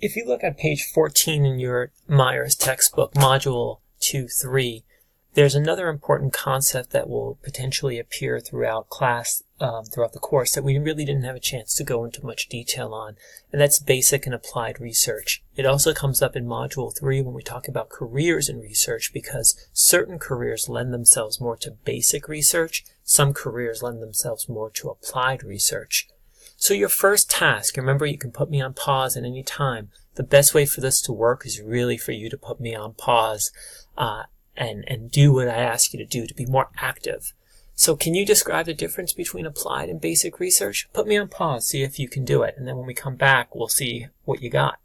if you look at page 14 in your Myers textbook, Module 2-3, there's another important concept that will potentially appear throughout class, throughout the course, that we really didn't have a chance to go into much detail on, and that's basic and applied research. It also comes up in Module 3 when we talk about careers in research, because certain careers lend themselves more to basic research, some careers lend themselves more to applied research. So your first task, remember you can put me on pause at any time. The best way for this to work is really for you to put me on pause, and do what I ask you to do, to be more active. So can you describe the difference between applied and basic research? Put me on pause, see if you can do it, and then when we come back, we'll see what you got.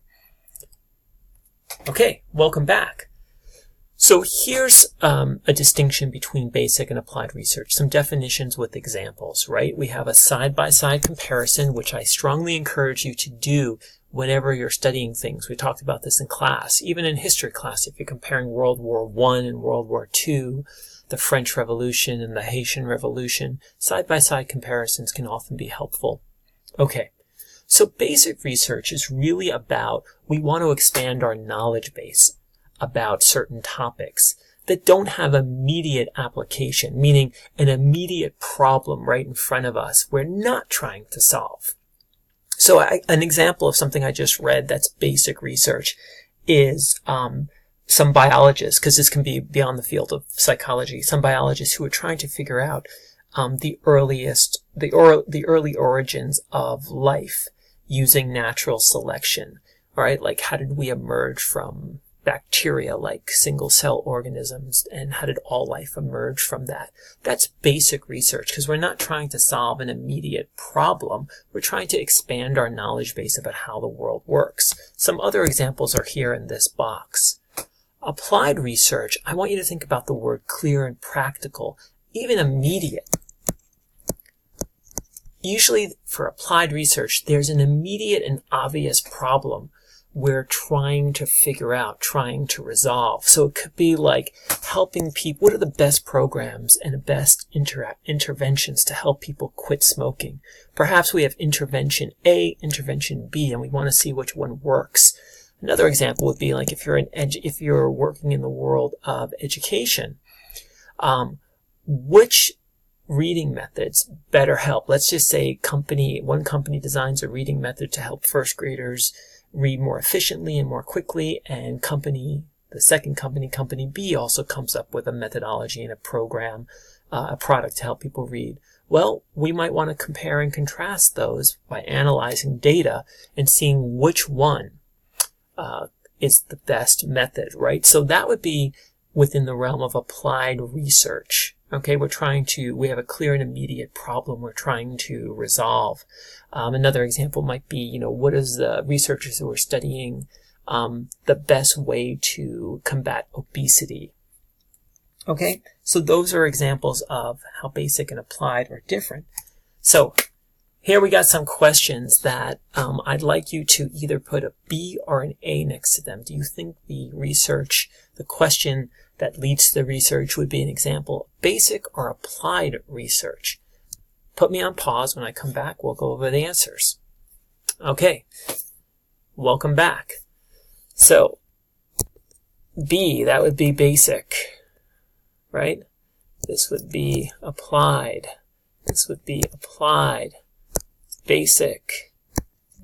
Okay, welcome back. So here's a distinction between basic and applied research, some definitions with examples, right? We have a side-by-side comparison, which I strongly encourage you to do whenever you're studying things. We talked about this in class, even in history class, if you're comparing World War I and World War II, the French Revolution and the Haitian Revolution, side-by-side comparisons can often be helpful. Okay, so basic research is really about, we want to expand our knowledge base about certain topics that don't have immediate application, meaning an immediate problem right in front of us we're not trying to solve. So an example of something I just read that's basic research is some biologists, because this can be beyond the field of psychology, some biologists who are trying to figure out the early origins of life using natural selection, right? Like, how did we emerge from bacteria like single-cell organisms, and how did all life emerge from that? That's basic research, because we're not trying to solve an immediate problem. We're trying to expand our knowledge base about how the world works. Some other examples are here in this box. Applied research, I want you to think about the word clear and practical, even immediate. Usually for applied research, there's an immediate and obvious problem we're trying to figure out, trying to resolve. So it could be like helping people. What are the best programs and the best interventions to help people quit smoking? Perhaps we have intervention A, intervention B, and we want to see which one works. Another example would be like if you're working in the world of education, which reading methods better help? Let's just say one company designs a reading method to help first graders read more efficiently and more quickly, and the second company B, also comes up with a methodology and a program, a product to help people read. Well, we might want to compare and contrast those by analyzing data and seeing which one is the best method, right? So that would be within the realm of applied research. Okay, we have a clear and immediate problem we're trying to resolve. Another example might be, what is the researchers who are studying the best way to combat obesity? Okay, so those are examples of how basic and applied are different. So here we got some questions that I'd like you to either put a B or an A next to them. Do you think the question that leads to the research would be an example of basic or applied research? Put me on pause. When I come back, we'll go over the answers. Okay, welcome back. So, B, that would be basic, right? This would be applied. This would be applied. Basic,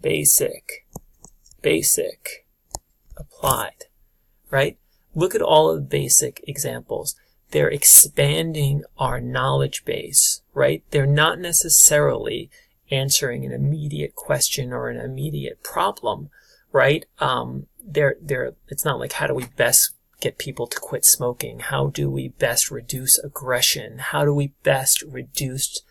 basic, basic, applied, right? Look at all of the basic examples. They're expanding our knowledge base, right? They're not necessarily answering an immediate question or an immediate problem, right? It's not like, how do we best get people to quit smoking? How do we best reduce aggression? How do we best reduce,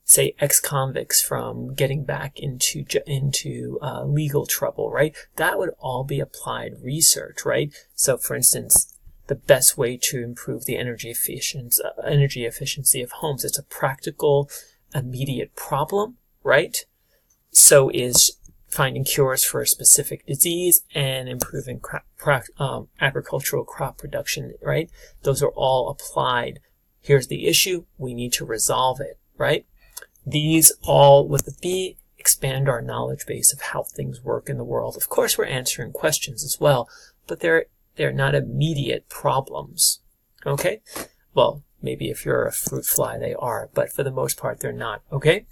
say, ex-convicts from getting back into legal trouble, right? That would all be applied research, right? So, for instance, the best way to improve the energy efficiency of homes, it's a practical, immediate problem, right? So is finding cures for a specific disease and improving agricultural crop production, right? Those are all applied. Here's the issue. We need to resolve it, right? These all with the B expand our knowledge base of how things work in the world. Of course, we're answering questions as well, but they're not immediate problems. Okay? Well, maybe if you're a fruit fly, they are, but for the most part, they're not. Okay?